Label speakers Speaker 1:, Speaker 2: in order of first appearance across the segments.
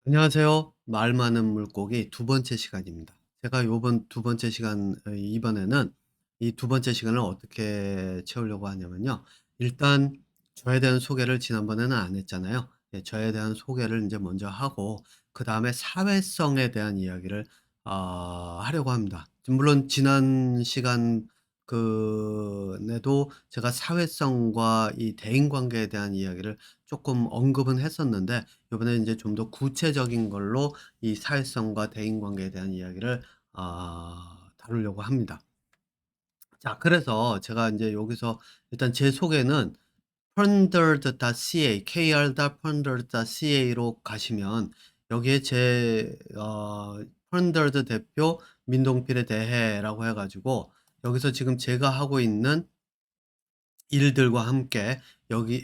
Speaker 1: 안녕하세요. 말 많은 물고기 두 번째 시간입니다. 제가 요번 두 번째 시간 이번에는 이 두 번째 시간을 어떻게 채우려고 하냐면요. 일단 저에 대한 소개를 지난번에는 안 했잖아요. 예, 저에 대한 소개를 이제 먼저 하고 그다음에 사회성에 대한 이야기를 하려고 합니다. 물론 지난 시간 내도 제가 사회성과 이 대인 관계에 대한 이야기를 조금 언급은 했었는데 이번에 이제 좀 더 구체적인 걸로 이 사회성과 대인 관계에 대한 이야기를 다루려고 합니다. 자, 그래서 제가 인제 여기서 일단 제 소개는 Ponderd.ca kr.ponderd.ca로 가시면 여기에 제 펀더드 대표 민동필에 대해라고 해 가지고 여기서 지금 제가 하고 있는 일들과 함께 여기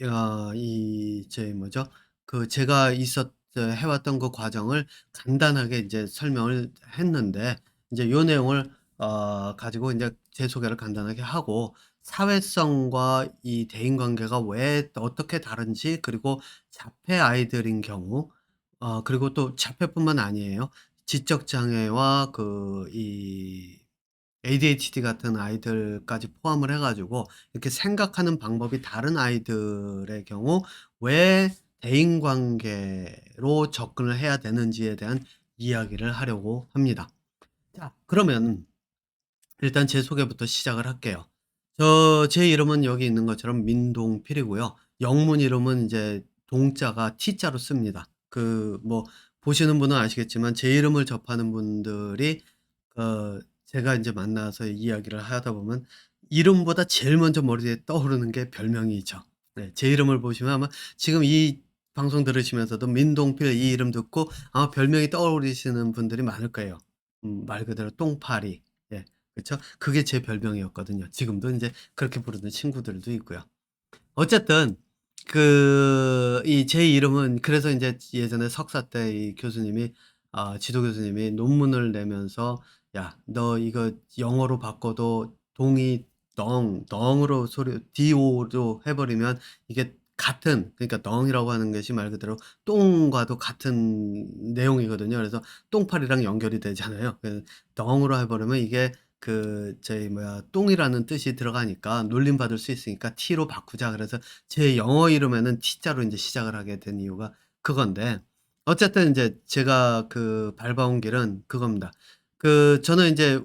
Speaker 1: 이 뭐죠? 제가 해 왔던 그 과정을 간단하게 인제 설명을 했는데 인제 요 내용을 가지고 인제 제 소개를 간단하게 하고 사회성과 이 대인 관계가 왜 어떻게 다른지, 그리고 자폐 아이들인 경우 그리고 또 자폐뿐만 아니에요. 지적 장애와 ADHD 같은 아이들까지 포함을 해 가지고 이렇게 생각하는 방법이 다른 아이들의 경우 왜 대인관계로 접근을 해야 되는지에 대한 이야기를 하려고 합니다. 자, 그러면 일단 제 소개부터 시작을 할게요. 제 이름은 여기 있는 것처럼 민동필이고요. 영문 이름은 이제 동자가 T자로 씁니다. 보시는 분은 아시겠지만 제 이름을 접하는 분들이 제가 인제 만나서 이야기를 하다 보면 이름보다 제일 먼저 머리에 떠오르는 게 별명이죠. 네. 제 이름을 보시면 아마 지금 이 방송 들으시면서도 민동필 이 이름 듣고 아마 별명이 떠오르시는 분들이 많을 거예요. 말 그대로 똥파리. 예. 그쵸? 그게 제 별명이었거든요. 지금도 인제 그렇게 부르는 친구들도 있고요. 어쨌든 제 이름은 그래서 인제 예전에 석사 때 이 교수님이 지도 교수님이 논문을 내면서 "야, 너 이거 영어로 바꿔도 동이 덩으로 DO로 해 버리면 이게 같은, 그러니까 덩이라고 하는 것이 말 그대로 똥과도 같은 내용이거든요. 그래서 똥파리랑 연결이 되잖아요. 덩으로 해 버리면 이게 똥이라는 뜻이 들어가니까 놀림받을 수 있으니까 T로 바꾸자." 그래서 제 영어 이름에는 T자로 인제 시작을 하게 된 이유가 그건데, 어쨌든 인제 제가 밟아온 길은 그겁니다. 저는 인제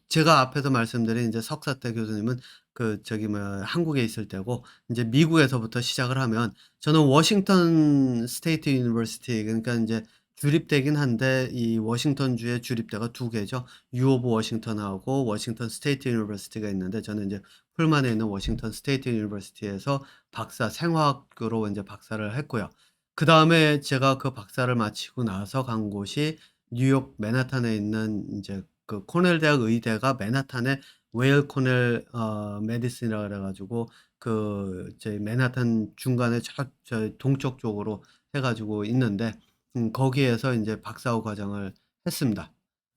Speaker 1: 제가 앞에서 말씀드린 인제 석사 때 교수님은 한국에 있을 때고, 인제 미국에서부터 시작을 하면 저는 워싱턴 스테이트 유니버시티, 그러니까 인제 주립대긴 한데 이 워싱턴주의 주립대가 두 개죠. U 오브 워싱턴하고 워싱턴 스테이트 유니버시티가 있는데 저는 인제 풀만에 있는 워싱턴 스테이트 유니버시티에서 생화학으로 인제 박사를 했고요. 그다음에 제가 그 박사를 마치고 나서 간 곳이 뉴욕 맨하탄에 있는 인제 코넬 대학 의대가 맨하탄에 웨일 코넬 메디슨이라 그래 가지고 저희 맨하탄 중간에 저 동쪽 쪽으로 해 가지고 있는데 거기에서 인제 박사후 과정을 했습니다.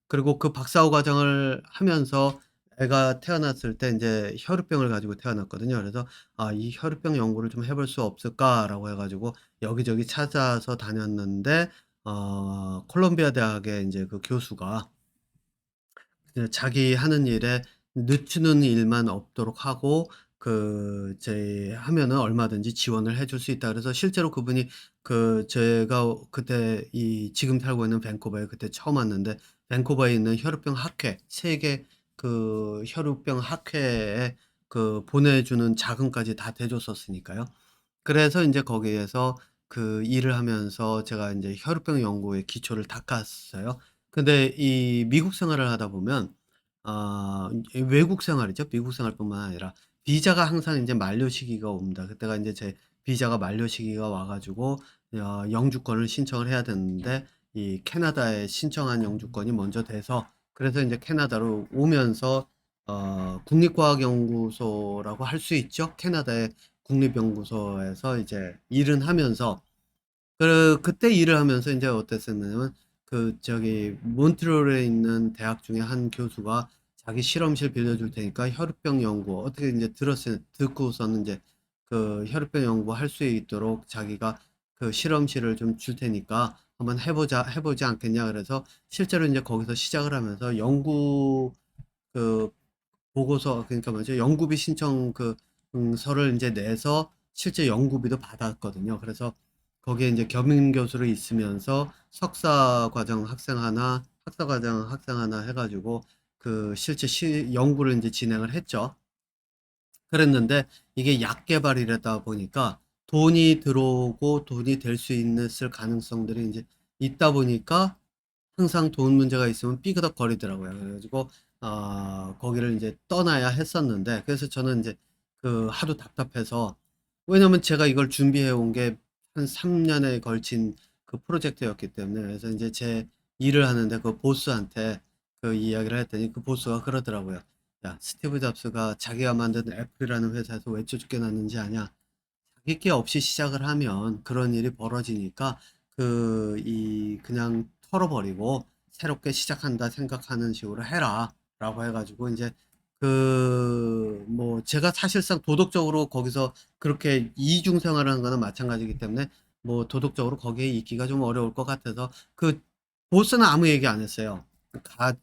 Speaker 1: 그리고 그 박사후 과정을 하면서 애가 태어났을 때 인제 혈우병을 가지고 태어났거든요. 그래서 '아, 이 혈우병 연구를 좀 해볼 수 없을까?'라고 해 가지고 여기저기 찾아서 다녔는데 콜롬비아 대학의 인제 그 교수가 자기 하는 일에 늦추는 일만 없도록 하고 하면은 얼마든지 지원을 해줄 수 있다. 그래서 실제로 그분이 제가 그때 지금 살고 있는 밴쿠버에 그때 처음 왔는데 밴쿠버에 있는 혈우병 학회, 세계 혈우병 학회에 보내주는 자금까지 다 대줬었으니까요. 그래서 인제 거기에서 일을 하면서 제가 인제 혈우병 연구의 기초를 닦았어요. 근데 이 미국 생활을 하다 보면 이 외국 생활이죠. 미국 생활뿐만 아니라 비자가 항상 인제 만료 시기가 옵니다. 그때가 인제 제 비자가 만료 시기가 와 가지고 영주권을 신청을 해야 되는데 이 캐나다에 신청한 영주권이 먼저 돼서, 그래서 인제 캐나다로 오면서 국립과학연구소라고 할 수 있죠. 캐나다의 국립연구소에서 이제 일은 하면서 그때 일을 하면서 인제 어땠었냐면 몬트리올에 있는 대학 중에 한 교수가 자기 실험실 빌려줄 테니까 혈우병 연구 어떻게 인제 듣고서는 인제 혈우병 연구할 수 있도록 자기가 그 실험실을 좀 줄 테니까 한번 해 보지 않겠냐." 그래서 실제로 인제 거기서 시작을 하면서 연구 그 보고서, 그러니까 뭐죠, 연구비 신청 서를 인제 내서 실제 연구비도 받았거든요. 그래서 거기에 인제 겸임 교수로 있으면서 석사 과정 학생 하나, 학사 과정 학생 하나 해 가지고 그 실제 연구를 인제 진행을 했죠. 그랬는데 이게 약 개발이라다 보니까 돈이 들어오고 돈이 될 수 있을 가능성들이 인제 있다 보니까 항상 돈 문제가 있으면 삐그덕거리더라고요. 그래 가지고 거기를 인제 떠나야 했었는데, 그래서 저는 인제 하도 답답해서, 왜냐면 제가 이걸 준비해 온 게 한 3 년에 걸친 그 프로젝트였기 때문에. 그래서 인제 제 일을 하는데 그 보스한테 그 이야기를 했더니 그 보스가 그러더라고요. "야, 스티브 잡스가 자기가 만든 애플이라는 회사에서 왜 쫓겨났는지 아냐? 자기 게 없이 시작을 하면 그런 일이 벌어지니까 그냥 털어 버리고 새롭게 시작한다 생각하는 식으로 해라."라고 해 가지고 인제 뭐 제가 사실상 도덕적으로 거기서 그렇게 이중 생활하는 거는 마찬가지이기 때문에 뭐 도덕적으로 거기에 있기가 좀 어려울 것 같아서 보스는 아무 얘기 안 했어요. 가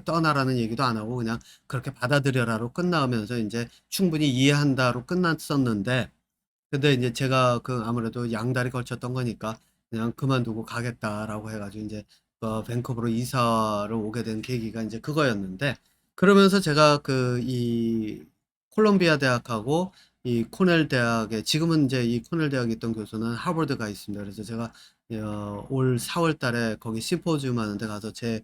Speaker 1: 떠나라는 얘기도 안 하고 그냥 "그렇게 받아들여라."로 끝나면서 인제 "충분히 이해한다."로 끝났었는데, 근데 인제 제가 아무래도 양다리 걸쳤던 거니까 그냥 "그만두고 가겠다."라고 해 가지고 인제 밴쿠버로 이사를 오게 된 계기가 인제 그거였는데, 그러면서 제가 콜롬비아 대학하고 이 코넬 대학에, 지금은 인제 이 코넬 대학에 있던 교수는 하버드 가 있습니다. 그래서 제가 올 4월 달에 거기 심포지움 하는 데 가서 제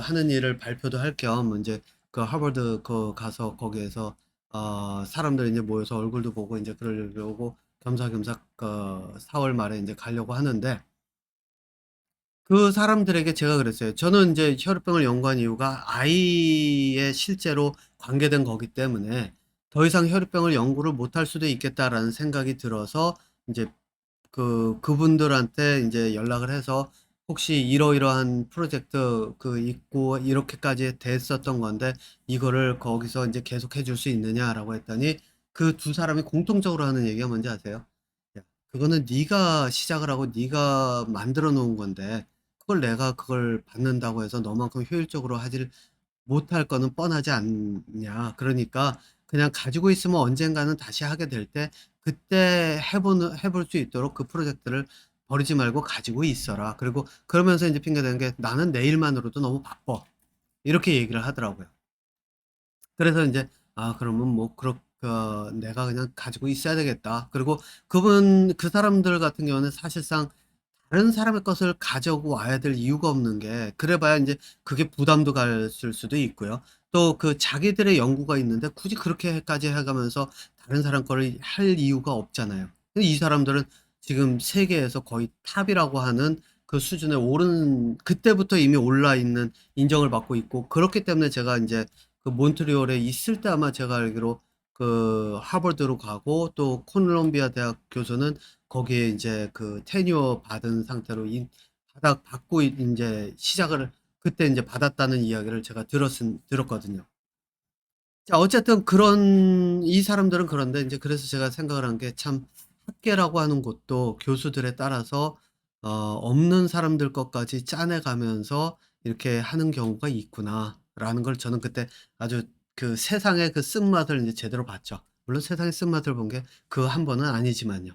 Speaker 1: 하는 일을 발표도 할 겸 인제 하버드 가서 거기에서 사람들이 인제 모여서 얼굴도 보고 인제 그러려고 겸사겸사 4월 말에 인제 가려고 하는데, 그 사람들에게 제가 그랬어요. 저는 인제 혈액병을 연구한 이유가 아이에 실제로 관계된 거기 때문에 '더 이상 혈액병을 연구를 못할 수도 있겠다.'라는 생각이 들어서 인제 그분들한테 인제 연락을 해서 "혹시 이러이러한 프로젝트 있고 이렇게까지 됐었던 건데 이거를 거기서 인제 계속해 줄 수 있느냐?"라고 했더니 그 두 사람이 공통적으로 하는 얘기가 뭔지 아세요? "야, 그거는 네가 시작을 하고 네가 만들어 놓은 건데 그걸 내가 그걸 받는다고 해서 너만큼 효율적으로 하지를 못할 거는 뻔하지 않냐. 그러니까 그냥 가지고 있으면 언젠가는 다시 하게 될 때 그때 해 볼 수 있도록 그 프로젝트를 버리지 말고 가지고 있어라. 그리고 그러면서 인제 핑계 대는 게 '나는 내 일만으로도 너무 바빠.' 이렇게 얘기를 하더라고요. 그래서 인제 '아, 그러면 뭐 내가 그냥 가지고 있어야 되겠다.' 그리고 그 사람들 같은 경우는 사실상 다른 사람의 것을 가져고 와야 될 이유가 없는 게, 그래 봐야 인제 그게 부담도 갔을 수도 있고요. 또 자기들의 연구가 있는데 굳이 그렇게까지 해 가면서 다른 사람 거를 할 이유가 없잖아요. 근데 이 사람들은 지금 세계에서 거의 탑이라고 하는 그 수준에 오른, 그때부터 이미 올라 있는, 인정을 받고 있고, 그렇기 때문에 제가 인제 몬트리올에 있을 때 아마 제가 알기로 하버드로 가고, 또 콜롬비아 대학 교수는 거기에 인제 테뉴어 받은 상태로 받고 인제 시작을 그때 인제 받았다는 이야기를 제가 들었거든요. 자, 어쨌든 이 사람들은 그런데 인제, 그래서 제가 생각을 한 게 참 '학계라고 하는 곳도 교수들에 따라서 없는 사람들 것까지 짜내 가면서 이렇게 하는 경우가 있구나.'라는 걸 저는 그때 아주 세상의 쓴맛을 인제 제대로 봤죠. 물론 세상의 쓴맛을 본 게 한 번은 아니지만요.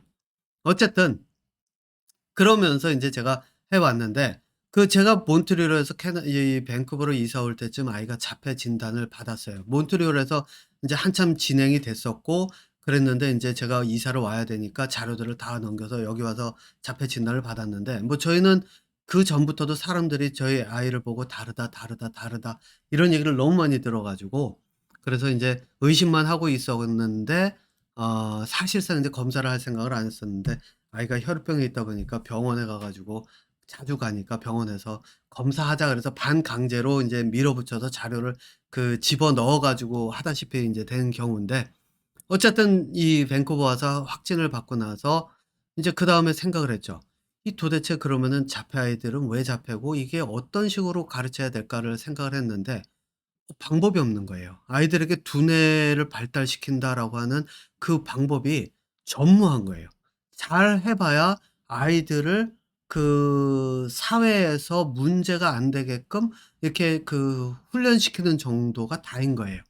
Speaker 1: 어쨌든 그러면서 인제 제가 해 왔는데, 제가 몬트리올에서 이 밴쿠버로 이사 올 때쯤 아이가 자폐 진단을 받았어요. 몬트리올에서 인제 한참 진행이 됐었고 그랬는데, 인제 제가 이사를 와야 되니까 자료들을 다 넘겨서 여기 와서 자폐 진단을 받았는데, 뭐 저희는 그전부터도 사람들이 저희 아이를 보고 "다르다, 다르다, 다르다." 이런 얘기를 너무 많이 들어 가지고, 그래서 인제 의심만 하고 있었는데, 사실상 인제 검사를 할 생각을 안 했었는데, 아이가 혈우병이 있다 보니까 병원에 가 가지고 자주 가니까 병원에서 검사하자 그래서 반강제로 인제 밀어붙여서 자료를 집어넣어 가지고 하다시피 인제 된 경우인데, 어쨌든 이 밴쿠버 와서 확진을 받고 나서 인제 그다음에 생각을 했죠. 이 도대체 그러면은 자폐 아이들은 왜 자폐고 이게 어떤 식으로 가르쳐야 될까를 생각을 했는데, 방법이 없는 거예요. 아이들에게 두뇌를 발달시킨다라고 하는 그 방법이 전무한 거예요. 잘 해 봐야 아이들을 그 사회에서 문제가 안 되게끔 이렇게 그 훈련시키는 정도가 다인 거예요.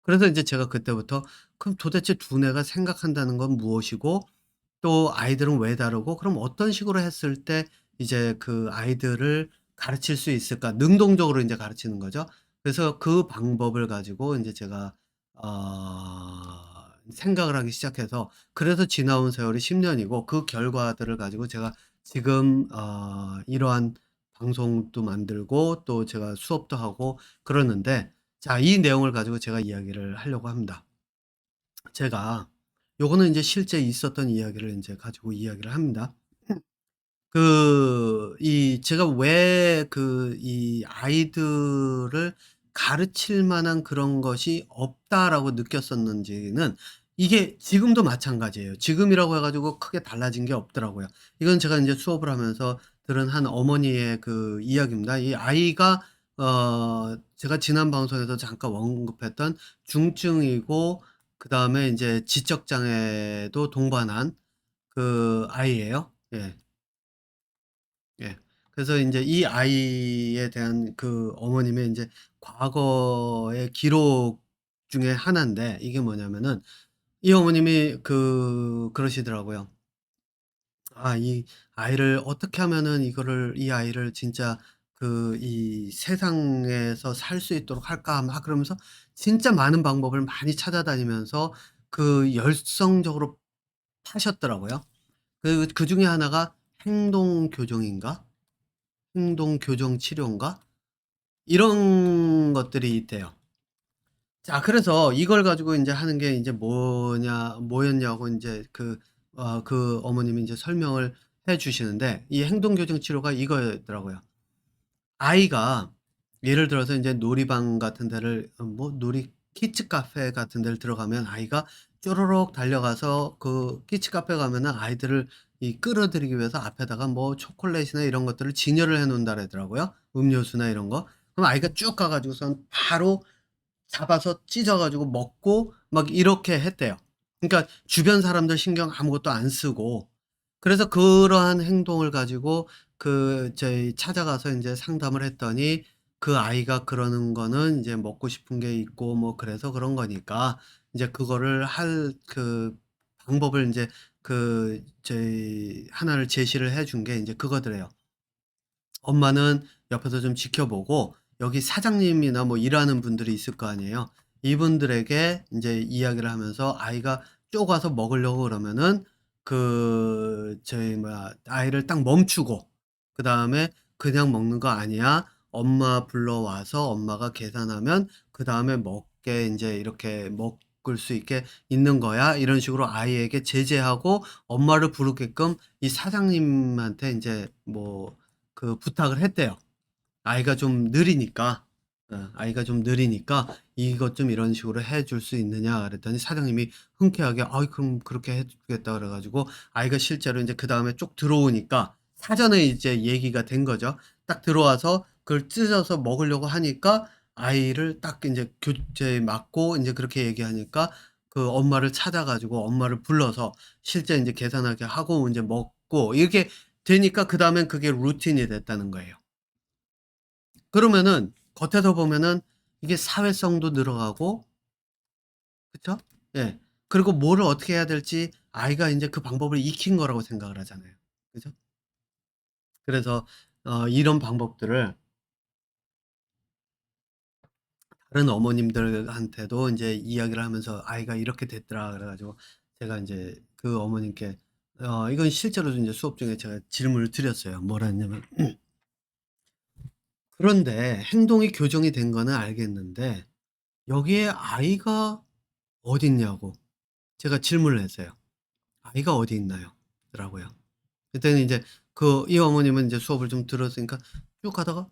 Speaker 1: 그래서 인제 제가 그때부터 '그럼 도대체 두뇌가 생각한다는 건 무엇이고 또 아이들은 왜 다르고 그럼 어떤 식으로 했을 때 이제 그 아이들을 가르칠 수 있을까?' 능동적으로 인제 가르치는 거죠. 그래서 그 방법을 가지고 인제 제가 생각을 하기 시작해서 그래서 지나온 세월이 10 년이고 그 결과들을 가지고 제가 지금 이러한 방송도 만들고 또 제가 수업도 하고 그러는데 자 이 내용을 가지고 제가 이야기를 하려고 합니다. 제가 요거는 인제 실제 있었던 이야기를 인제 가지고 이야기를 합니다. 제가 왜 이 아이들을 가르칠 만한 그런 것이 없다라고 느꼈었는지는 이게 지금도 마찬가지예요. 지금이라고 해 가지고 크게 달라진 게 없더라고요. 이건 제가 인제 수업을 하면서 들은 한 어머니의 그 이야기입니다. 이 아이가 제가 지난 방송에서 잠깐 언급했던 중증이고 그다음에 인제 지적 장애도 동반한 그 아이예요. 예. 예. 그래서 인제 이 아이에 대한 그 어머님의 인제 과거의 기록 중에 하나인데 이게 뭐냐면은 이 어머님이 그러시더라고요. "아 이 아이를 어떻게 하면은 이거를 이 아이를 진짜 이 세상에서 살 수 있도록 할까?" 막 그러면서 진짜 많은 방법을 많이 찾아다니면서 열성적으로 파셨더라고요. 그중에 하나가 행동 교정인가? 행동 교정 치료인가? 이런 것들이 있대요. 자 그래서 이걸 가지고 인제 하는 게 인제 뭐였냐고 인제 그 어머님이 인제 설명을 해 주시는데 이 행동 교정 치료가 이거였더라고요. 아이가 예를 들어서 인제 놀이방 같은 데를 키즈 카페 같은 데를 들어가면 아이가 쪼르륵 달려가서 그 키즈 카페 가면은 아이들을 끌어들이기 위해서 앞에다가 뭐 초콜릿이나 이런 것들을 진열을 해 놓는다 그러더라고요, 음료수나 이런 거. 그럼 아이가 쭉 가 가지고선 바로 잡아서 찢어 가지고 먹고 막 이렇게 했대요. 그러니까 주변 사람들 신경 아무것도 안 쓰고 그래서 그러한 행동을 가지고 저희 찾아가서 인제 상담을 했더니 그 아이가 그러는 거는 인제 먹고 싶은 게 있고 뭐 그래서 그런 거니까 인제 그거를 할 방법을 인제 저희 하나를 제시를 해준 게 인제 그거더래요. 엄마는 옆에서 좀 지켜보고 여기 사장님이나 뭐 일하는 분들이 있을 거 아니에요. 이분들에게 인제 이야기를 하면서 아이가 쪼가서 먹으려고 그러면은 아이를 딱 멈추고 그다음에 "그냥 먹는 거 아니야. 엄마 불러와서 엄마가 계산하면 그다음에 먹게 인제 이렇게 먹을 수 있게 있는 거야." 이런 식으로 아이에게 제재하고 엄마를 부르게끔 이 사장님한테 인제 부탁을 했대요. 아이가 좀 느리니까. 아이가 좀 느리니까 "이것 좀 이런 식으로 해줄 수 있느냐." 그랬더니 사장님이 흔쾌하게 "아이 그럼 그렇게 해 주겠다." 그래 가지고 아이가 실제로 인제 그다음에 쭉 들어오니까 사전에 이제 얘기가 된 거죠. 딱 들어와서 그걸 찢어서 먹으려고 하니까 아이를 딱 인제 교체에 맞고 인제 그렇게 얘기하니까 그 엄마를 찾아 가지고 엄마를 불러서 실제 인제 계산하게 하고 인제 먹고 이렇게 되니까 그다음엔 그게 루틴이 됐다는 거예요. 그러면은 겉에서 보면은 이게 사회성도 늘어가고 그쵸? 예. 그리고 뭐를 어떻게 해야 될지 아이가 인제 그 방법을 익힌 거라고 생각을 하잖아요. 그죠? 그래서 이런 방법들을 다른 어머님들한테도 인제 이야기를 하면서 "아이가 이렇게 됐더라." 그래 가지고 제가 인제 그 어머님께 이건 실제로도 인제 수업 중에 제가 질문을 드렸어요. 뭐라 했냐면 "그런데 행동이 교정이 된 거는 알겠는데 여기에 아이가 어딨냐."고 제가 질문을 했어요. "아이가 어디 있나요?" 더라고요. 그때는 인제 이 어머님은 인제 수업을 좀 들었으니까 쭉 가다가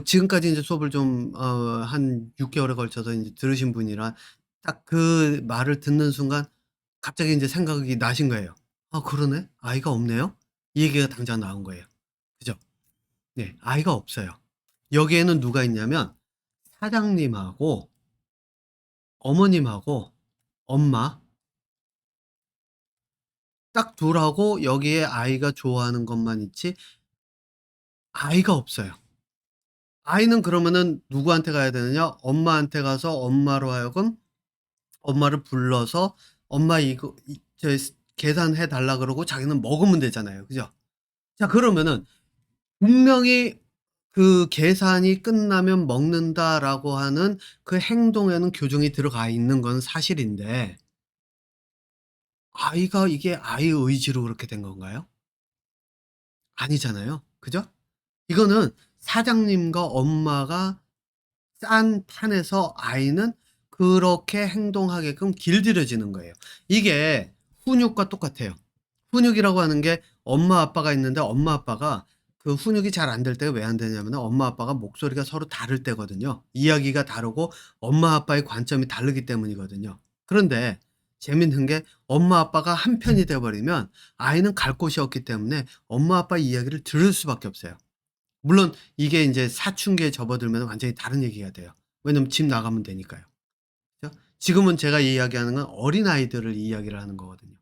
Speaker 1: 지금까지 인제 수업을 좀 한 6 개월에 걸쳐서 인제 들으신 분이라 딱 그 말을 듣는 순간 갑자기 인제 생각이 나신 거예요. '아 그러네. 아이가 없네요.' 이 얘기가 당장 나온 거예요. 그죠? 네. 아이가 없어요. 여기에는 누가 있냐면 사장님하고 어머님하고 엄마 딱 둘하고 여기에 아이가 좋아하는 것만 있지 아이가 없어요. 아이는 그러면은 누구한테 가야 되느냐? 엄마한테 가서 엄마로 하여금 엄마를 불러서 "엄마 이거 계산해 달라." 그러고 자기는 먹으면 되잖아요. 그죠? 자 그러면은 분명히 그 "계산이 끝나면 먹는다."라고 하는 그 행동에는 교정이 들어가 있는 건 사실인데 아이가 이게 아이의 의지로 그렇게 된 건가요? 아니잖아요. 그죠? 이거는 사장님과 엄마가 짠 판에서 아이는 그렇게 행동하게끔 길들여지는 거예요. 이게 훈육과 똑같아요. 훈육이라고 하는 게 엄마 아빠가 있는데 엄마 아빠가 그 훈육이 잘 안 될 때가 왜 안 되냐면은 엄마 아빠가 목소리가 서로 다를 때거든요. 이야기가 다르고 엄마 아빠의 관점이 다르기 때문이거든요. 그런데 재밌는 게 엄마 아빠가 한 편이 돼 버리면 아이는 갈 곳이 없기 때문에 엄마 아빠 이야기를 들을 수밖에 없어요. 물론 이게 인제 사춘기에 접어들면 완전히 다른 얘기가 돼요. 왜냐면 집 나가면 되니까요. 그죠? 지금은 제가 이야기하는 건 어린아이들을 이야기를 하는 거거든요.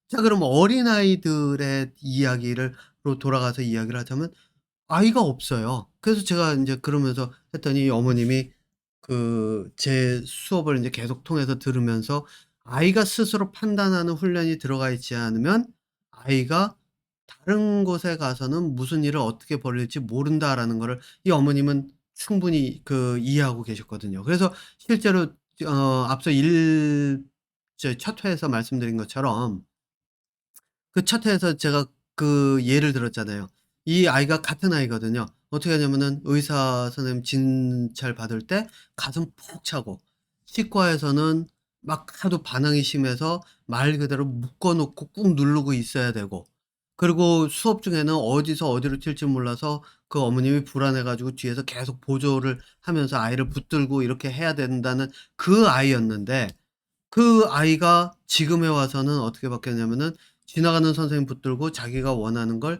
Speaker 1: 자 그럼 어린아이들의 이야기를 로 돌아가서 이야기를 하자면 아이가 없어요. 그래서 제가 인제 그러면서 했더니 어머님이 그 제 수업을 인제 계속 통해서 들으면서 "아이가 스스로 판단하는 훈련이 들어가 있지 않으면 아이가 다른 곳에 가서는 무슨 일을 어떻게 벌일지 모른다."라는 거를 이 어머님은 충분히 그 이해하고 계셨거든요. 그래서 실제로 앞서 첫 회에서 말씀드린 것처럼 그 첫 회에서 제가 그 예를 들었잖아요. 이 아이가 같은 아이거든요. 어떻게 하냐면은 의사 선생님 진찰 받을 때 가슴 푹 차고 치과에서는 막 하도 반항이 심해서 말 그대로 묶어 놓고 꾹 누르고 있어야 되고 그리고 수업 중에는 어디서 어디로 튈지 몰라서 그 어머님이 불안해 가지고 뒤에서 계속 보조를 하면서 아이를 붙들고 이렇게 해야 된다는 그 아이였는데 그 아이가 지금에 와서는 어떻게 바뀌었냐면은 지나가는 선생님 붙들고 자기가 원하는 걸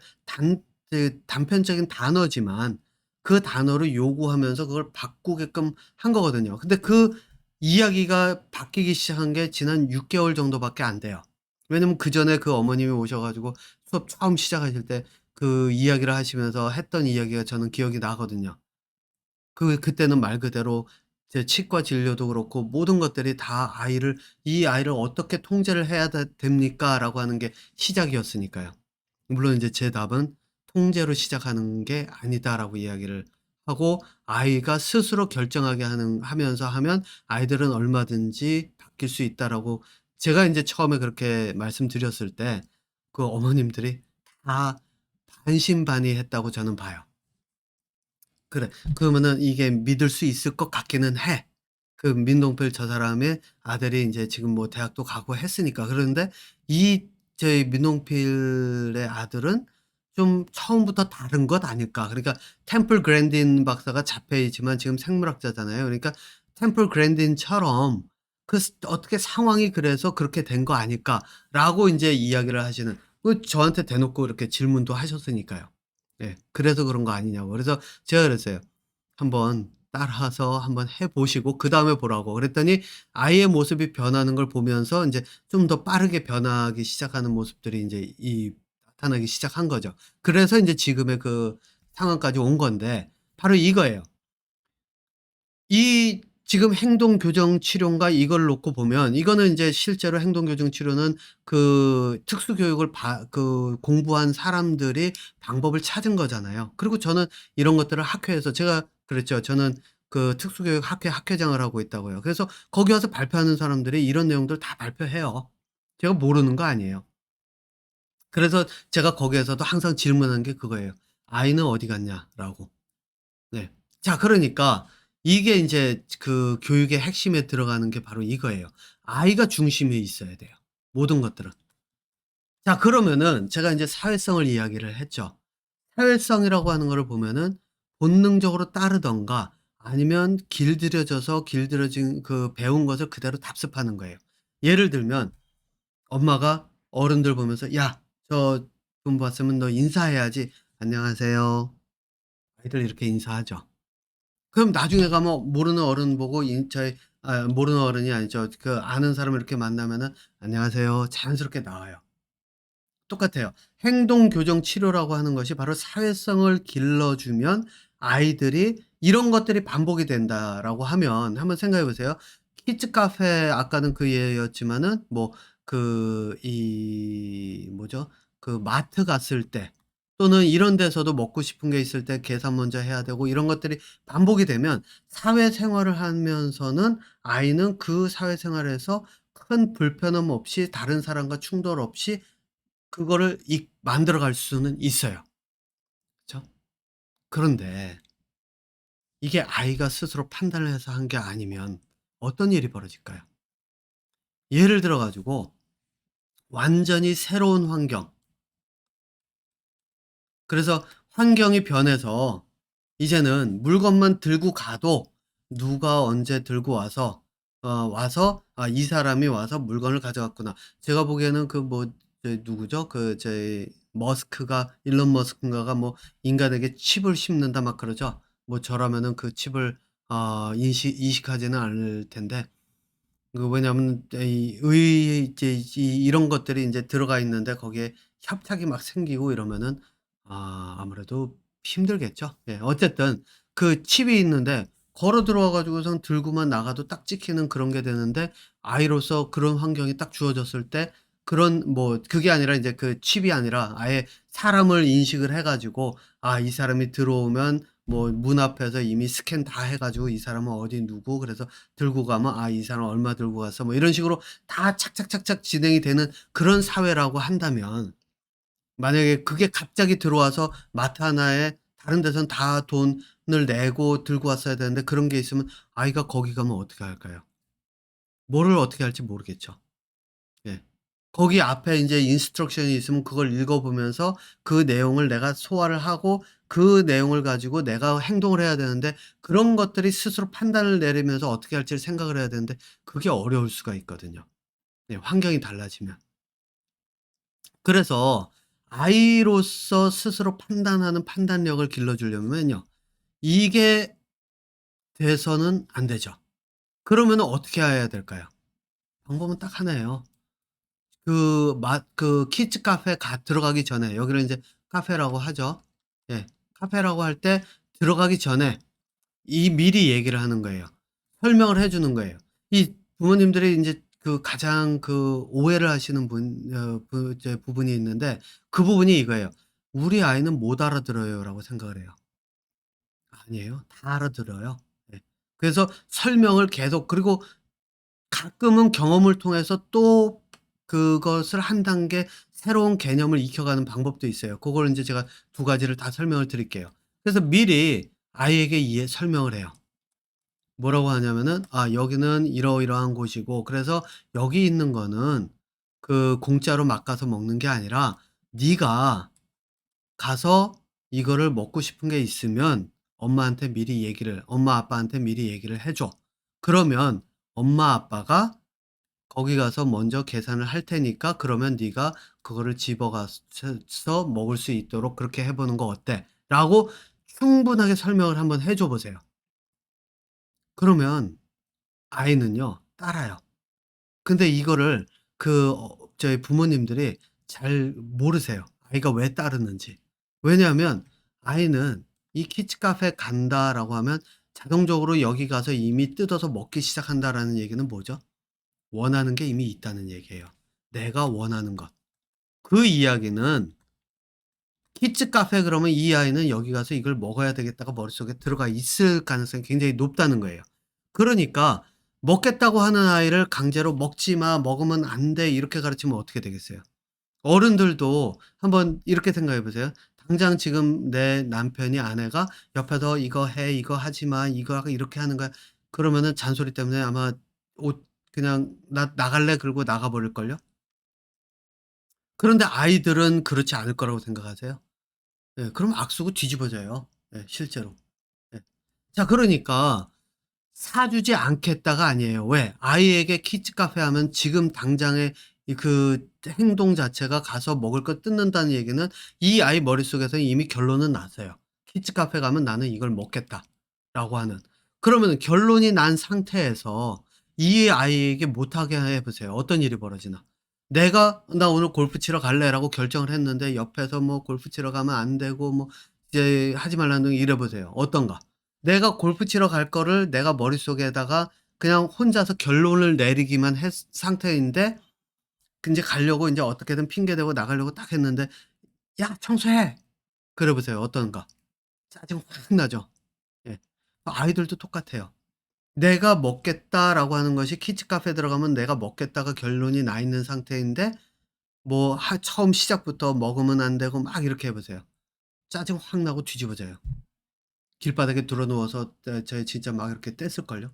Speaker 1: 단편적인 단어지만 그 단어를 요구하면서 그걸 바꾸게끔 한 거거든요. 근데 그 이야기가 바뀌기 시작한 게 지난 6 개월 정도밖에 안 돼요. 왜냐면 그전에 그 어머님이 오셔 가지고 수업 처음 시작하실 때 그 이야기를 하시면서 했던 이야기가 저는 기억이 나거든요. 그때는 말 그대로 제 치과 진료도 그렇고 모든 것들이 다 "이 아이를 어떻게 통제를 해야 됩니까?"라고 하는 게 시작이었으니까요. 물론 인제 제 답은 "통제로 시작하는 게 아니다."라고 이야기를 하고 "아이가 스스로 결정하게 하면서 하면 아이들은 얼마든지 바뀔 수 있다."라고 제가 인제 처음에 그렇게 말씀드렸을 때 그 어머님들이 다 반신반의했다고 저는 봐요. 그래. 그러면은 이게 믿을 수 있을 것 같기는 해. 그 민동필 저 사람의 아들이 인제 지금 뭐 대학도 가고 했으니까. 그런데 이 저희 민동필의 아들은 좀 처음부터 다른 것 아닐까. 그러니까 템플 그랜딘 박사가 자폐이지만 지금 생물학자잖아요. 그러니까 템플 그랜딘처럼 어떻게 상황이 그래서 그렇게 된 거 아닐까라고 인제 이야기를 하시는 저한테 대놓고 이렇게 질문도 하셨으니까요. 예. 그래서 그런 거 아니냐고. 그래서 제가 그랬어요. "한번 따라서 한번 해 보시고 그다음에 보라고." 그랬더니 아이의 모습이 변하는 걸 보면서 인제 좀 더 빠르게 변하기 시작하는 모습들이 인제 나타나기 시작한 거죠. 그래서 인제 지금의 그 상황까지 온 건데 바로 이거예요. 이 지금 행동 교정 치료인가 이걸 놓고 보면 이거는 인제 실제로 행동 교정 치료는 그 특수 교육을 공부한 사람들이 방법을 찾은 거잖아요. 그리고 저는 이런 것들을 학회에서 제가 그랬죠. 저는 그 특수교육 학회 학회장을 하고 있다고요. 그래서 거기 와서 발표하는 사람들이 이런 내용들 다 발표해요. 제가 모르는 거 아니에요. 그래서 제가 거기에서도 항상 질문하는 게 그거예요. "아이는 어디 갔냐?"라고. 네. 자 그러니까 이게 인제 그 교육의 핵심에 들어가는 게 바로 이거예요. 아이가 중심에 있어야 돼요, 모든 것들은. 자 그러면은 제가 인제 사회성을 이야기를 했죠. 사회성이라고 하는 거를 보면은 본능적으로 따르든가 아니면 길들여진 그 배운 것을 그대로 답습하는 거예요. 예를 들면 엄마가 어른들 보면서 "야 저 돈 봤으면 너 인사해야지." "안녕하세요." 아이들 이렇게 인사하죠. 그럼 나중에 가면 모르는 어른 보고 모르는 어른이 아니죠. 그 아는 사람을 이렇게 만나면은 "안녕하세요." 자연스럽게 나와요. 똑같아요. 행동 교정 치료라고 하는 것이 바로 사회성을 길러주면 아이들이 이런 것들이 반복이 된다라고 하면 한번 생각해 보세요. 키즈 카페 아까는 그 예였지만은 뭐 이 뭐죠? 그 마트 갔을 때 또는 이런 데서도 먹고 싶은 게 있을 때 계산 먼저 해야 되고 이런 것들이 반복이 되면 사회생활을 하면서는 아이는 그 사회생활에서 큰 불편함 없이 다른 사람과 충돌 없이 그거를 만들어 갈 수는 있어요. 그쵸? 그런데 이게 아이가 스스로 판단을 해서 한 게 아니면 어떤 일이 벌어질까요? 예를 들어 가지고 완전히 새로운 환경, 그래서 환경이 변해서 이제는 물건만 들고 가도 누가 언제 들고 와서 와서 '아 이 사람이 와서 물건을 가져갔구나.' 제가 보기에는 그 뭐 누구죠? 그 저희 머스크가 일론 머스크인가가 뭐 "인간에게 칩을 심는다." 막 그러죠. 뭐 저라면은 그 칩을 이식하지는 않을 텐데 그 왜냐하면 이제 이런 것들이 인제 들어가 있는데 거기에 협착이 막 생기고 이러면은 아무래도 힘들겠죠. 예. 어쨌든 그 칩이 있는데 걸어 들어와 가지고선 들고만 나가도 딱 찍히는 그런 게 되는데 아이로서 그런 환경이 딱 주어졌을 때 그런 뭐 그게 아니라 인제 그 칩이 아니라 아예 사람을 인식을 해 가지고 이 사람이 들어오면 뭐 문 앞에서 이미 스캔 다 해 가지고 이 사람은 어디 누구 그래서 들고 가면 '아 이 사람 얼마 들고 갔어.' 뭐 이런 식으로 다 착착착착 진행이 되는 그런 사회라고 한다면 만약에 그게 갑자기 들어와서 마트 하나에 다른 데선 다 돈을 내고 들고 왔어야 되는데 그런 게 있으면 아이가 거기 가면 어떻게 할까요? 뭐를 어떻게 할지 모르겠죠. 예. 거기 앞에 인제 인스트럭션이 있으면 그걸 읽어 보면서 그 내용을 내가 소화를 하고 그 내용을 가지고 내가 행동을 해야 되는데 그런 것들이 스스로 판단을 내리면서 어떻게 할지를 생각을 해야 되는데 그게 어려울 수가 있거든요. 네 환경이 달라지면. 그래서 아이로서 스스로 판단하는 판단력을 길러 주려면요. 이게 돼서는 안 되죠. 그러면은 어떻게 해야 될까요? 방법은 딱 하나예요. 그 키즈 카페 들어가기 전에 여기를 인제 카페라고 하죠. 예. 카페라고 할 때 들어가기 전에 미리 얘기를 하는 거예요. 설명을 해 주는 거예요. 이 부모님들이 인제 그 가장 그 오해를 하시는 부분이 있는데 그 부분이 이거예요. '우리 아이는 못 알아들어요.'라고 생각을 해요. 아니에요. 다 알아들어요. 예. 그래서 설명을 계속 그리고 가끔은 경험을 통해서 또 그것을 한 단계 새로운 개념을 익혀가는 방법도 있어요. 고걸 인제 제가 두 가지를 다 설명을 드릴게요. 그래서 미리 아이에게 설명을 해요. 뭐라고 하냐면은 여기는 이러이러한 곳이고 그래서 여기 있는 거는 그 공짜로 막 가서 먹는 게 아니라 네가 가서 이거를 먹고 싶은 게 있으면 엄마 아빠한테 미리 얘기를 해 줘. 그러면 엄마 아빠가 거기 가서 먼저 계산을 할 테니까 그러면 네가 그거를 집어 가서 먹을 수 있도록 그렇게 해 보는 거 어때?"라고 충분하게 설명을 한번 해줘 보세요. 그러면 아이는요 따라요. 근데 이거를 저희 부모님들이 잘 모르세요. 아이가 왜 따르는지. 왜냐하면 아이는 이 "키즈 카페 간다."라고 하면 자동적으로 여기 가서 이미 뜯어서 먹기 시작한다라는 얘기는 뭐죠? 원하는 게 이미 있다는 얘기예요. 내가 원하는 것. 그 이야기는 키즈 카페 그러면 이 아이는 여기 가서 이걸 먹어야 되겠다가 머릿속에 들어가 있을 가능성이 굉장히 높다는 거예요. 그러니까 먹겠다고 하는 아이를 강제로 "먹지 마. 먹으면 안 돼." 이렇게 가르치면 어떻게 되겠어요? 어른들도 한번 이렇게 생각해 보세요. 당장 지금 내 남편이 아내가 옆에서 "이거 해. 이거 하지 마. 이거 이렇게 하는 거야." 그러면은 잔소리 때문에 아마 옷 그냥 "나 나갈래." 그러고 나가 버릴걸요? 그런데 아이들은 그렇지 않을 거라고 생각하세요? 예. 그러면 악수고 뒤집어져요. 예 실제로. 예. 자 그러니까 사주지 않겠다가 아니에요. 왜? 아이에게 키즈 카페 하면 지금 당장의 행동 자체가 가서 먹을 걸 뜯는다는 얘기는 이 아이 머릿속에서 이미 결론은 났어요. '키즈 카페 가면 나는 이걸 먹겠다.'라고 하는. 그러면은 결론이 난 상태에서 이 아이에게 못하게 해 보세요. 어떤 일이 벌어지나. 내가 "나 오늘 골프 치러 갈래."라고 결정을 했는데 옆에서 뭐 "골프 치러 가면 안 되고 뭐 이제 하지 말라는 둥." 이래 보세요. 어떤가? 내가 골프 치러 갈 거를 내가 머릿속에다가 그냥 혼자서 결론을 내리기만 했 상태인데 인제 가려고 인제 어떻게든 핑계 대고 나가려고 딱 했는데 "야 청소해." 그래 보세요. 어떤가? 짜증 확 나죠. 예. 아이들도 똑같아요. '내가 먹겠다.'라고 하는 것이 키즈 카페에 들어가면 내가 먹겠다가 결론이 나 있는 상태인데 뭐 처음 시작부터 먹으면 안 되고 막 이렇게 해 보세요. 짜증 확 나고 뒤집어져요. 길바닥에 드러 누워서 저 진짜 막 이렇게 뗐을걸요.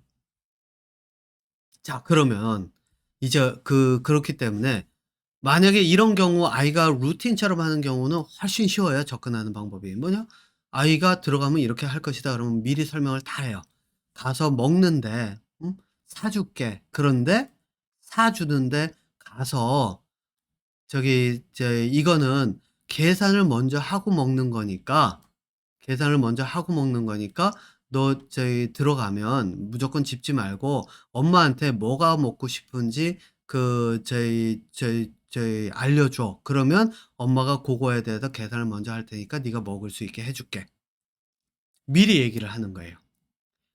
Speaker 1: 자 그러면 이제 그렇기 때문에 만약에 이런 경우 아이가 루틴처럼 하는 경우는 훨씬 쉬워요, 접근하는 방법이. 뭐냐? 아이가 들어가면 이렇게 할 것이다 그러면 미리 설명을 다 해요. 가서 먹는데 "사 줄게." 그런데 사 주는데 가서 이거는 계산을 먼저 하고 먹는 거니까 계산을 먼저 하고 먹는 거니까 "너 들어가면 무조건 짚지 말고 엄마한테 뭐가 먹고 싶은지 알려 줘. 그러면 엄마가 고거에 대해서 계산을 먼저 할 테니까 네가 먹을 수 있게 해 줄게." 미리 얘기를 하는 거예요.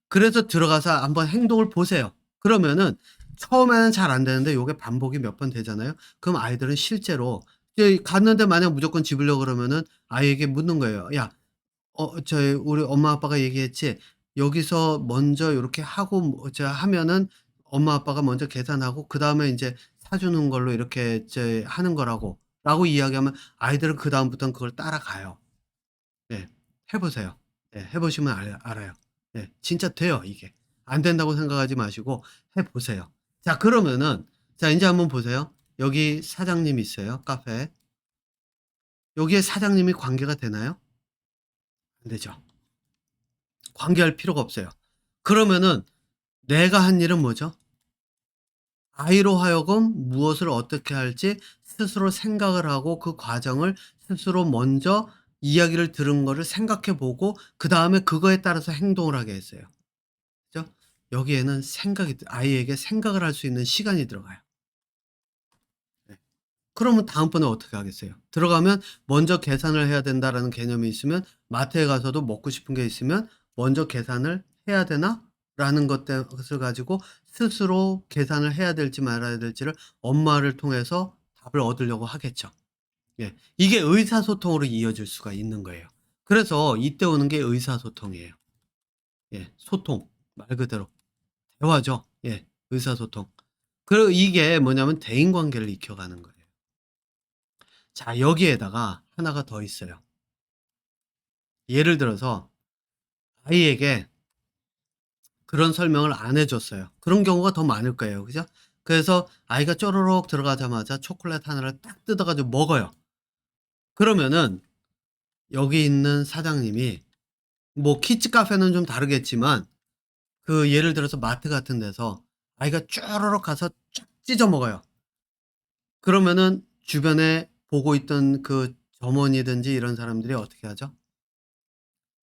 Speaker 1: 그래서 들어가서 한번 행동을 보세요. 그러면은 처음에는 잘 안 되는데 요게 반복이 몇 번 되잖아요. 그럼 아이들은 실제로 이제 갔는데 만약 무조건 집으려고 그러면은 아이에게 묻는 거예요. "야 우리 엄마 아빠가 얘기했지. 여기서 먼저 요렇게 하고 뭐 하면은 엄마 아빠가 먼저 계산하고 그다음에 인제 사 주는 걸로 이렇게 하는 거라고."라고 이야기하면 아이들은 그다음부터는 그걸 따라가요. 예. 해 보세요. 예. 해 보시면 알아요. 예. 진짜 돼요 이게. 안 된다고 생각하지 마시고 해 보세요. 자 그러면은 자 인제 한번 보세요. 여기 사장님이 있어요 카페에. 여기에 사장님이 관계가 되나요? 안 되죠. 관계할 필요가 없어요. 그러면은 내가 한 일은 뭐죠? 아이로 하여금 무엇을 어떻게 할지 스스로 생각을 하고 그 과정을 스스로 먼저 이야기를 들은 거를 생각해 보고 그다음에 그거에 따라서 행동을 하게 했어요. 그죠? 여기에는 아이에게 생각을 할 수 있는 시간이 들어가요. 네. 그러면 다음번에 어떻게 하겠어요? 들어가면 먼저 계산을 해야 된다라는 개념이 있으면 마트에 가서도 먹고 싶은 게 있으면 '먼저 계산을 해야 되나?'라는 것을 가지고 스스로 계산을 해야 될지 말아야 될지를 엄마를 통해서 답을 얻으려고 하겠죠. 예. 이게 의사소통으로 이어질 수가 있는 거예요. 그래서 이때 오는 게 의사소통이에요. 예. 소통. 말 그대로 대화죠. 예. 의사소통. 그리고 이게 뭐냐면 대인 관계를 익혀가는 거예요. 자 여기에다가 하나가 더 있어요. 예를 들어서 아이에게 그런 설명을 안 해 줬어요. 그런 경우가 더 많을 거예요. 그죠? 그래서 아이가 쪼르륵 들어가자마자 초콜릿 하나를 딱 뜯어 가지고 먹어요. 그러면은 여기 있는 사장님이 뭐 키즈 카페는 좀 다르겠지만 예를 들어서 마트 같은 데서 아이가 쪼르륵 가서 쫙 찢어 먹어요. 그러면은 주변에 보고 있던 그 점원이든지 이런 사람들이 어떻게 하죠?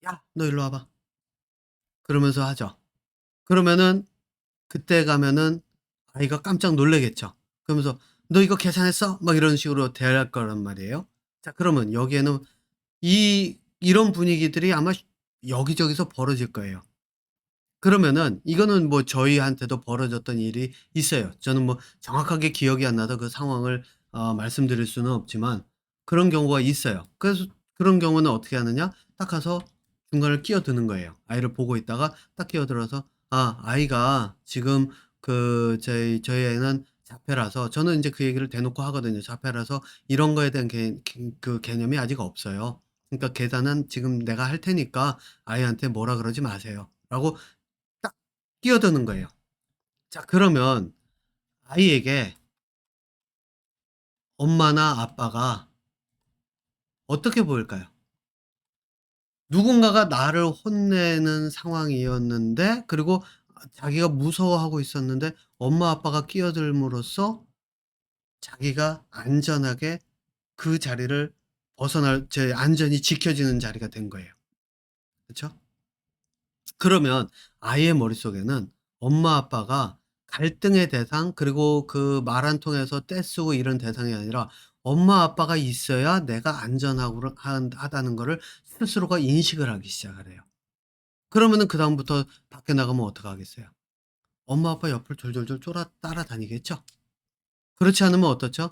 Speaker 1: "야 너 일로 와 봐." 그러면서 하죠. 그러면은 그때 가면은 아이가 깜짝 놀라겠죠. 그러면서 "너 이거 계산했어?" 막 이런 식으로 대할 거란 말이에요. 자 그러면 여기에는 이런 분위기들이 아마 여기저기서 벌어질 거예요. 그러면은 이거는 뭐 저희한테도 벌어졌던 일이 있어요. 저는 뭐 정확하게 기억이 안 나서 그 상황을 말씀드릴 수는 없지만 그런 경우가 있어요. 그래서 그런 경우는 어떻게 하느냐 딱 가서 중간에 끼어드는 거예요. 아이를 보고 있다가 딱 끼어들어서 아이가 지금 저희 애는 자폐라서 저는 인제 그 얘기를 대놓고 하거든요. 자폐라서 이런 거에 대한 개념이 아직 없어요. 그러니까 "계산은 지금 내가 할 테니까 아이한테 뭐라 그러지 마세요."라고 딱 끼어드는 거예요. 자 그러면 아이에게 엄마나 아빠가 어떻게 보일까요? 누군가가 나를 혼내는 상황이었는데 그리고 자기가 무서워하고 있었는데 엄마 아빠가 끼어들므로써 자기가 안전하게 그 자리를 안전이 지켜지는 자리가 된 거예요. 그쵸? 그러면 아이의 머릿속에는 엄마 아빠가 갈등의 대상 그리고 그 말 한 통에서 떼쓰고 이런 대상이 아니라 엄마 아빠가 있어야 내가 안전하고 하다는 거를 스스로가 인식을 하기 시작을 해요. 그러면은 그다음부터 밖에 나가면 어떡하겠어요? 엄마 아빠 옆을 졸졸졸 따라다니겠죠? 그렇지 않으면 어떻죠?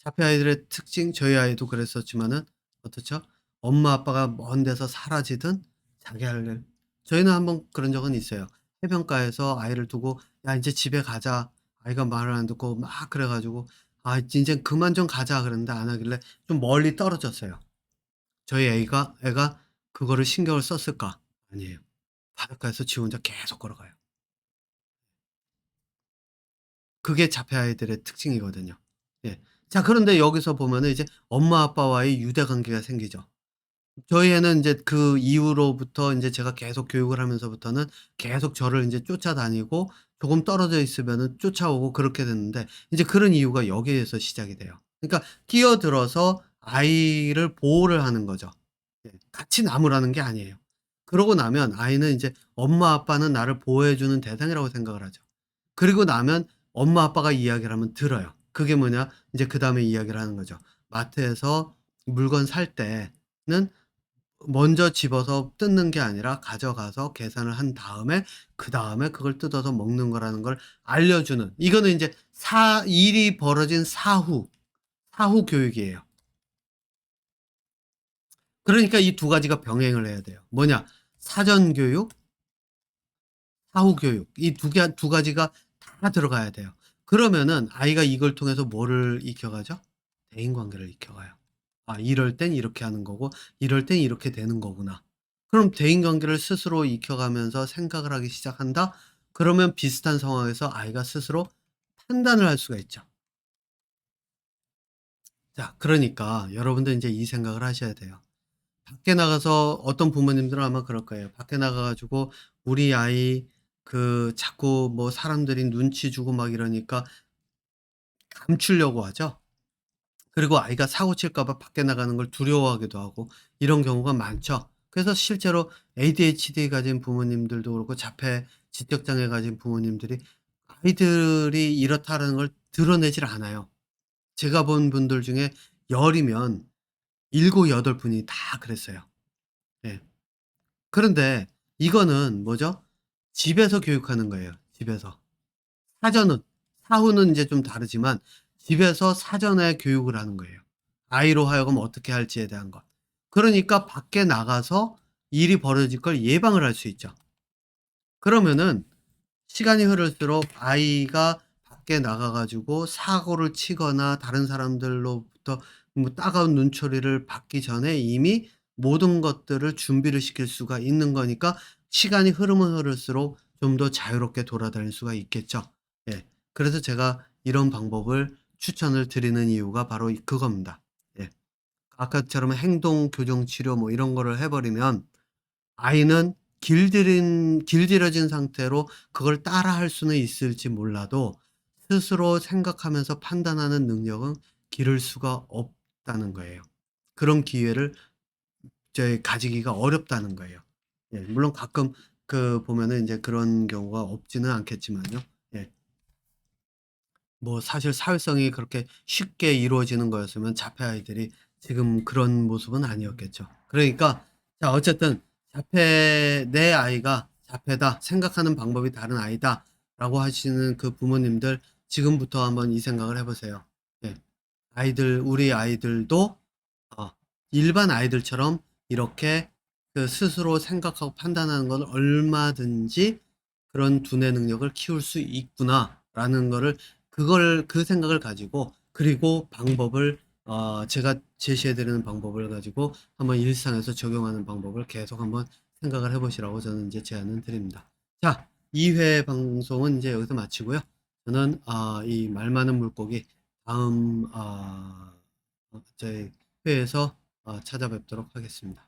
Speaker 1: 자폐 아이들의 특징 저희 아이도 그랬었지만은 어떻죠? 엄마 아빠가 먼 데서 사라지든 자기 할 일 저희는 한번 그런 적은 있어요. 해변가에서 아이를 두고 "야 인제 집에 가자." 아이가 말을 안 듣고 막 그래 가지고 "아 인젠 그만 좀 가자." 그랬는데 안 하길래 좀 멀리 떨어졌어요. 저희 애가 그거를 신경을 썼을까? 아니에요. 바닷가에서 지 혼자 계속 걸어가요. 그게 자폐 아이들의 특징이거든요. 예. 자 그런데 여기서 보면은 이제 엄마 아빠와의 유대 관계가 생기죠. 저희 애는 인제 그 이후로부터 인제 제가 계속 교육을 하면서부터는 계속 저를 인제 쫓아다니고 조금 떨어져 있으면은 쫓아오고 그렇게 됐는데 이제 그런 이유가 여기에서 시작이 돼요. 그러니까 끼어들어서 아이를 보호를 하는 거죠. 예. 같이 나무라는 게 아니에요. 그러고 나면 아이는 인제 엄마 아빠는 나를 보호해 주는 대상이라고 생각을 하죠. 그리고 나면 엄마 아빠가 이야기를 하면 들어요. 그게 뭐냐 인제 그다음에 이야기를 하는 거죠. 마트에서 물건 살 때는 먼저 집어서 뜯는 게 아니라 가져가서 계산을 한 다음에 그다음에 그걸 뜯어서 먹는 거라는 걸 알려주는 이거는 인제 일이 벌어진 사후 교육이에요. 그러니까 이 두 가지가 병행을 해야 돼요. 뭐냐? 사전 교육, 사후 교육 이 두 가지가 다 들어가야 돼요. 그러면은 아이가 이걸 통해서 뭐를 익혀가죠? 대인 관계를 익혀가요. '아 이럴 땐 이렇게 하는 거고 이럴 땐 이렇게 되는 거구나.' 그럼 대인 관계를 스스로 익혀가면서 생각을 하기 시작한다? 그러면 비슷한 상황에서 아이가 스스로 판단을 할 수가 있죠. 자 그러니까 여러분들 인제 이 생각을 하셔야 돼요. 밖에 나가서 어떤 부모님들은 아마 그럴 거예요. 밖에 나가 가지고 우리 아이 자꾸 뭐 사람들이 눈치 주고 막 이러니까 감추려고 하죠. 그리고 아이가 사고 칠까 봐 밖에 나가는 걸 두려워하기도 하고 이런 경우가 많죠. 그래서 실제로 ADHD 가진 부모님들도 그렇고 자폐 지적 장애 가진 부모님들이 아이들이 이렇다라는 걸 드러내질 않아요. 제가 본 분들 중에 10 이면 7, 8 분이 다 그랬어요. 예. 그런데 이거는 뭐죠? 집에서 교육하는 거예요, 집에서. 사전은. 사후는 인제 좀 다르지만 집에서 사전에 교육을 하는 거예요. 아이로 하여금 어떻게 할지에 대한 것. 그러니까 밖에 나가서 일이 벌어질 걸 예방을 할 수 있죠. 그러면은 시간이 흐를수록 아이가 밖에 나가 가지고 사고를 치거나 다른 사람들로부터 뭐 따가운 눈초리를 받기 전에 이미 모든 것들을 준비를 시킬 수가 있는 거니까 시간이 흐르면 흐를수록 좀 더 자유롭게 돌아다닐 수가 있겠죠. 예. 그래서 제가 이런 방법을 추천을 드리는 이유가 바로 그겁니다. 예. 아까처럼 행동 교정 치료 뭐 이런 거를 해 버리면 아이는 길들여진 상태로 그걸 따라할 수는 있을지 몰라도 스스로 생각하면서 판단하는 능력은 기를 수가 없다는 거예요. 그런 기회를 가지기가 어렵다는 거예요. 예 물론 가끔 보면은 인제 그런 경우가 없지는 않겠지만요. 예. 뭐 사실 사회성이 그렇게 쉽게 이루어지는 거였으면 자폐 아이들이 지금 그런 모습은 아니었겠죠. 그러니까 자 어쨌든 자폐 '내 아이가 자폐다. 생각하는 방법이 다른 아이다.'라고 하시는 그 부모님들 지금부터 한번 이 생각을 해 보세요. 예. 우리 아이들도 어 일반 아이들처럼 이렇게 스스로 생각하고 판단하는 건 얼마든지 그런 두뇌 능력을 키울 수 있구나라는 거를 그 생각을 가지고 그리고 방법을 제가 제시해 드리는 방법을 가지고 한번 일상에서 적용하는 방법을 계속 한번 생각을 해 보시라고 저는 이제 제안을 드립니다. 자 2회 방송은 이제 여기서 마치고요. 저는 이 말 많은 물고기 다음 저희 회에서 찾아뵙도록 하겠습니다.